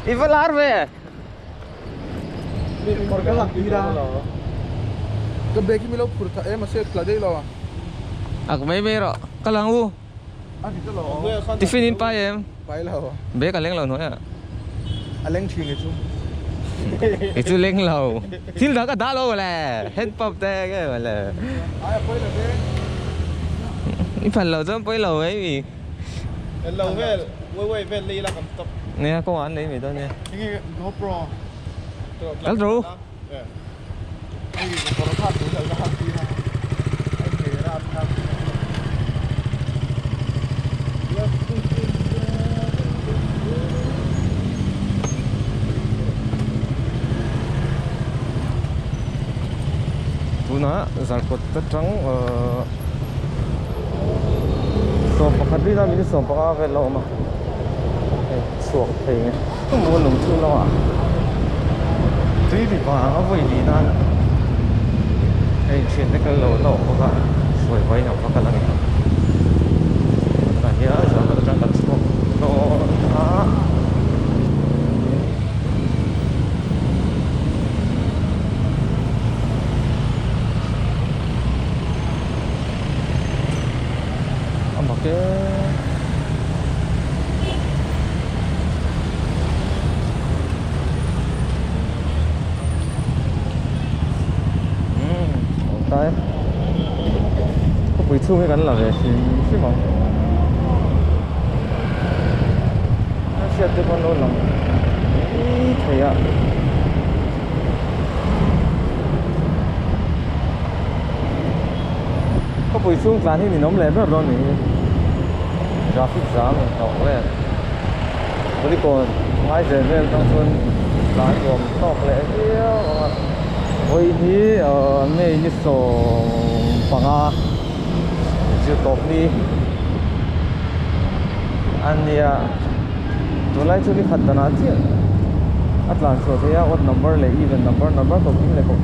Iba larve. Por cái lắc đi ra cái bê cái milo phụt em mà sẽ là đây lo Ako may bero. Kalang u. à thì cái lo Tifinin pa em. phải lo Be kaleng law no ya. anh chinh cái chú Itu leng law. Til da ka dalo wala. Head pop te ke wala. ai phải là thế I phần law jam poi law ấy vì. lâu về quay về đi là cầm tập Nè có anh đấy vì tôi nè. cái GoPro Kal ru. cái có nó phát đúng là ra đi ra anh để ra ra Tuna zalkot ta trắng som pakhat ri na min som paka ve lo ma. Suak thei nge. Mo lung chu lo à. Tui di pa a voi di nan. Ei chen te kal lo lo ko ka. Soi vai na pa ka lang. Ka ya za ka ta kan suak lo a. Cái tay có buổi chung cái gắn là về thì mà nó sẽ tới con luôn lòng thầy ạ có buổi chung dàn thì mình nóng lên rất là này traffic jam nóng lên với còn ngay giờ lên trong thôn lái gồm tóc lệ nhiều ôi ní này như số bằng à chưa tốt đi anh ya tôi lại cho đi khát đàn chứ Atlant số thế odd number lấy even number có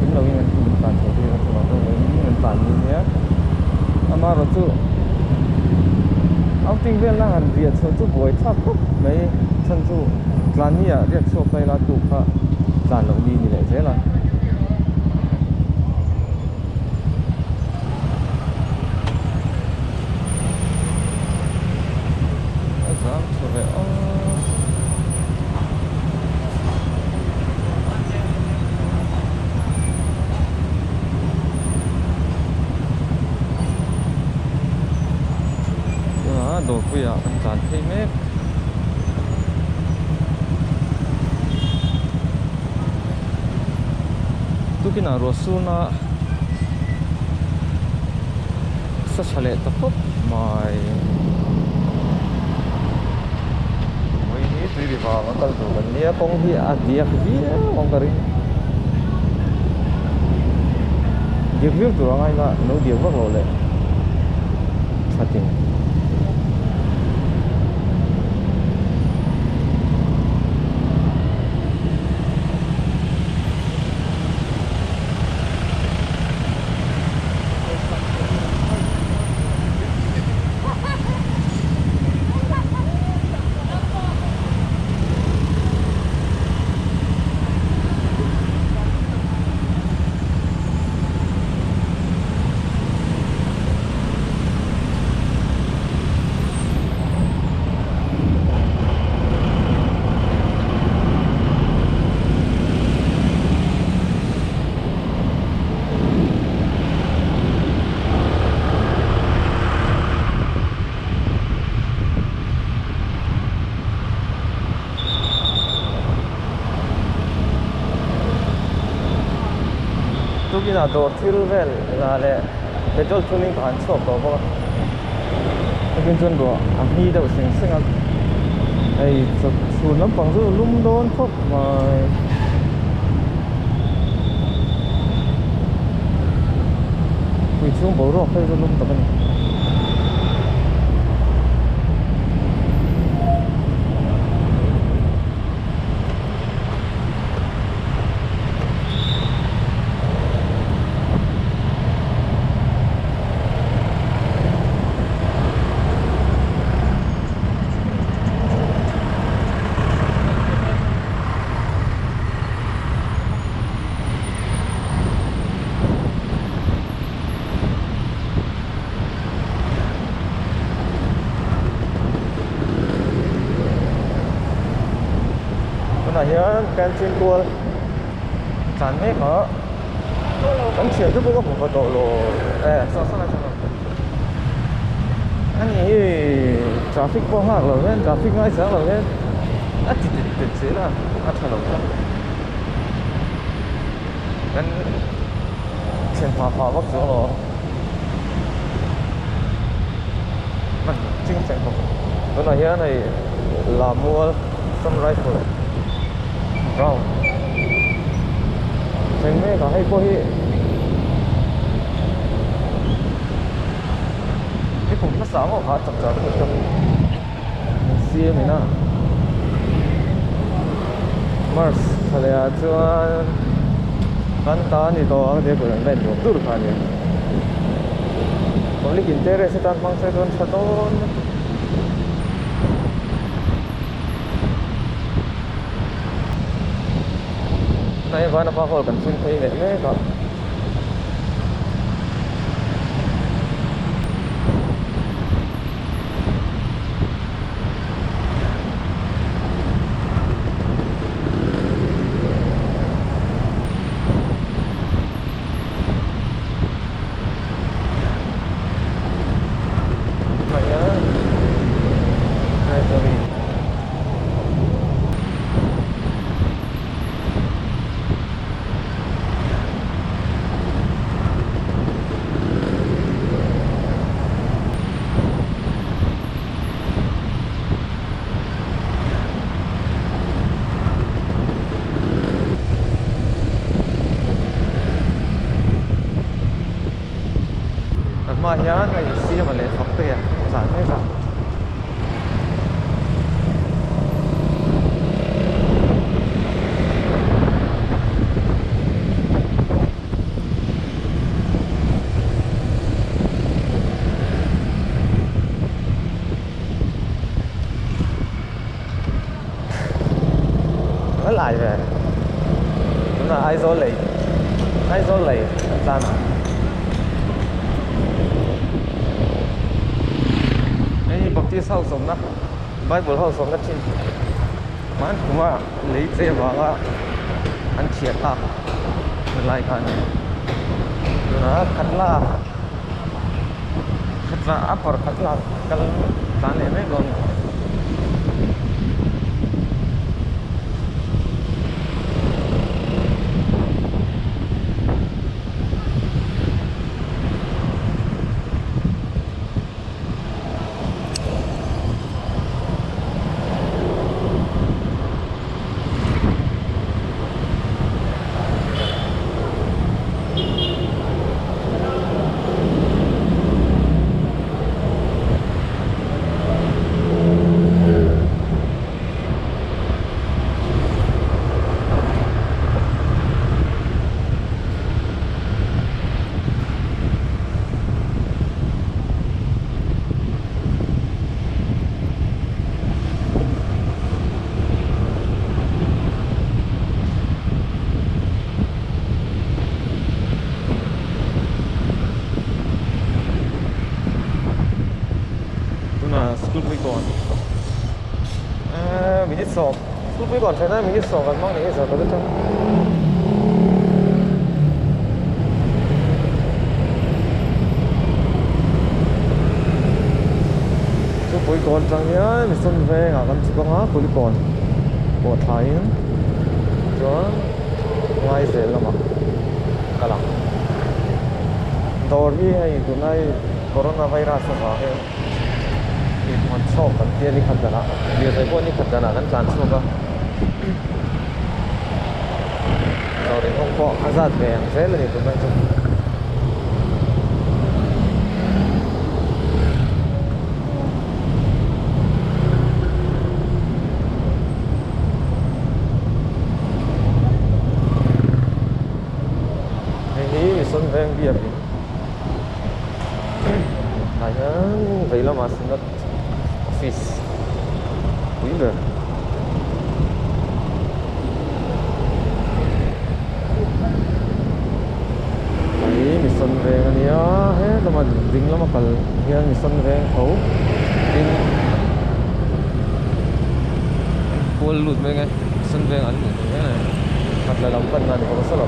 kinh lâu nhưng mình tàn số thế là tôi mình tàn như thế ama rồi chú ông tin viên là hàng Việt số chú bồi tháp mấy chân chú là nia riêng số cây là tụ khá tàn lâu đi như thế là đồ quỳ à anh chán thấy mép tu cái nào rosuna sa chale ta phop mai mai ni tui di va kal tu kan dia kong hi a dia hi kong kari dia view tu rangai la no dia vak lo le sating cái nào đồ thiêu về là lệ petrol tuning bán sổ đó bao cái chân đồ anh đi đâu sinh sinh à ấy số nó bằng rồi lum đôn khóc mà quỳ xuống bầu rồi hay rồi lum tập này này hiền canteen cua chán hết hả vẫn chuyển thức có một độ lộ sao này anh ấy traffic quá hard rồi nên traffic ngay sáng rồi nên tiệt xí là thật là nên trên phá bắc chỗ rồi mình chính chẳng không cái này here này là mua sunrise rồi brown thành mấy cái hay quá hi cái cũng nó sáng mà chặt chặt một trong xia mình à Mars hay là cho kan ta ni to de ko ben do tur kha ni public interest tan mang sai don saton nai van pa hol kan sun thei ne me ka mà nhớ này xia mà lấy phật tiền giảm thế giảm nó lại về chúng là isolate raที่เศร้าสมนะไบเบิลเศร้าสมนะชิ้นมันผมว่าลีเจียบอกว่าอันเฉียดตาเป็นไรกันนะคัดลาอัปเปอร์คัดลากันตาเนี่ยไม่ก่อน minit song lúc mới còn phải nói minit song còn mong này giờ có được không lúc mới còn chẳng nhớ mình xuân về à làm chỉ có hóa cuối còn của thái cho ngay dễ lắm à cả lắm đôi khi hay tụi này coronavirus sao vậyมันชอบกันเที่ยนี่ขัดกันนะเดี๋ยวไอ้พวกนี้ขัดกันนะนั่นการชอบก็เราเด็กห้องพ่ออาซาดแบงเสร็จเลยตรงนั้นจ้ะไอ้นี่มีส้นแบงเบียบแต่ยังไปแล้วมาสนุกoffice window ini mission van ya he lama ding lama kal ya mission van khấu ding full lụt mấy cái sân về ăn những cái này thật là lòng cân là để có sơ lộc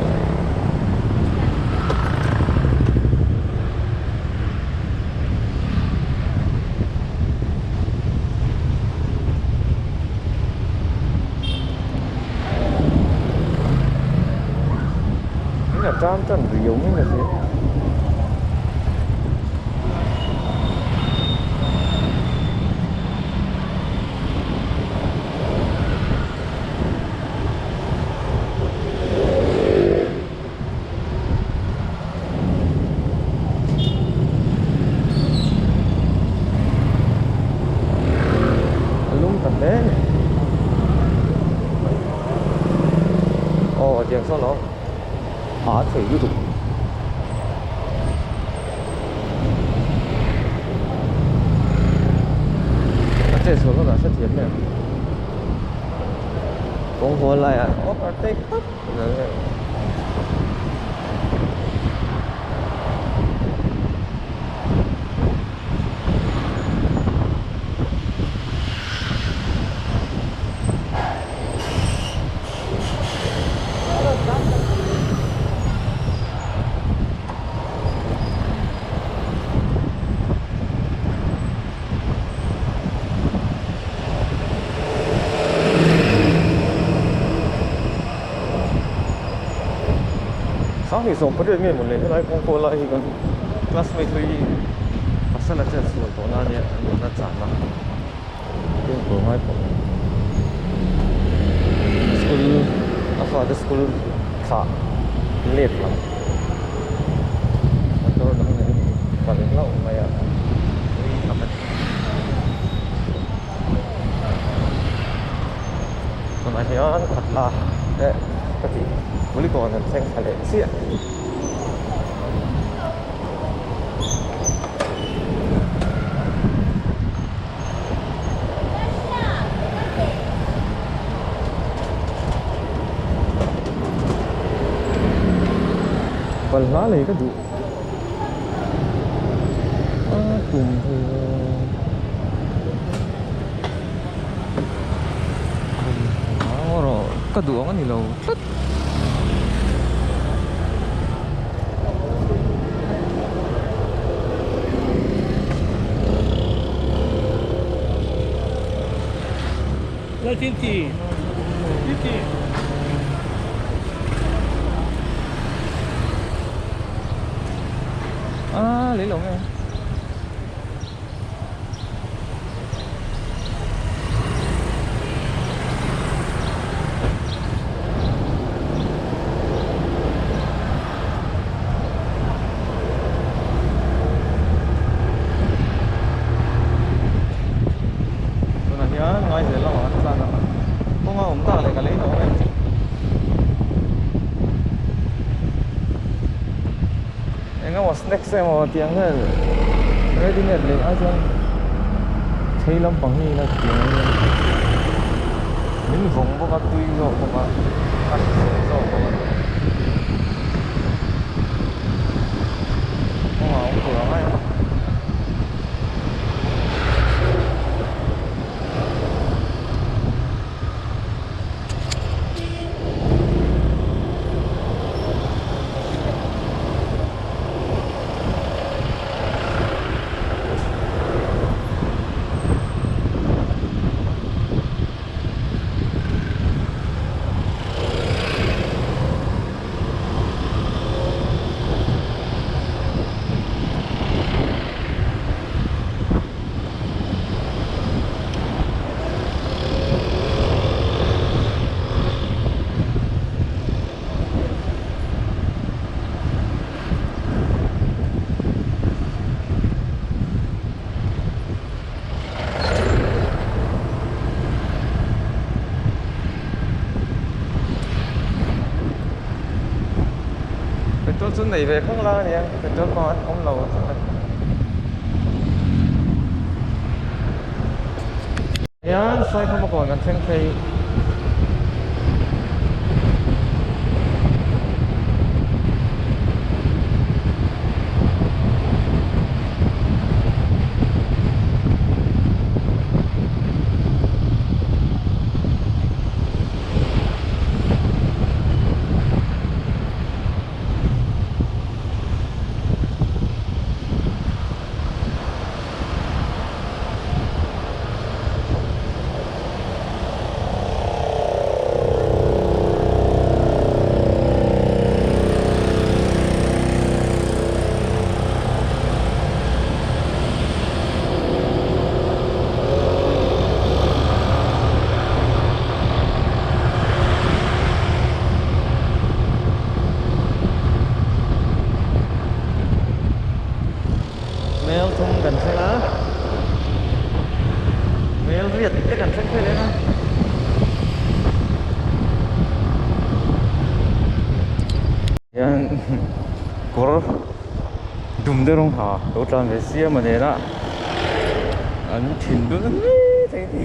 ini là trăm chân riêu như là gì tiếng sau nó hóa thể lưu tục这时候哪是甜面？公活来啊！我把这个，Sami so pada ni mulai lai kong ko lai kan classmate lui pasal aja suai to na dia na chana yung ko mai ko school apa ada school sa late lah atau dah ni paling lau maya apa kemudian khatlah kati boleh kau nak cek kali siap Pala lagi kan tu tunggu orang kedua kan ni lau Tinti. À, lấy lồng này. Ngay dưới lồng á, ra nào. Không ông ta lại cả lấy lồng này. Nga was next time mo tiang na ready net le asan thei lam pang ni na tiang min vong bo ka tui zo ko ba ka zo ko ba ông ko ai petrol xuân này về không lo nha petrol con không lầu yan sai không có còn ngăn thanh thay Việt tất cả sách thế đấy mà có đúng đấy không hả tôi làm về xe mà thế đó anh thìn đúng thế thì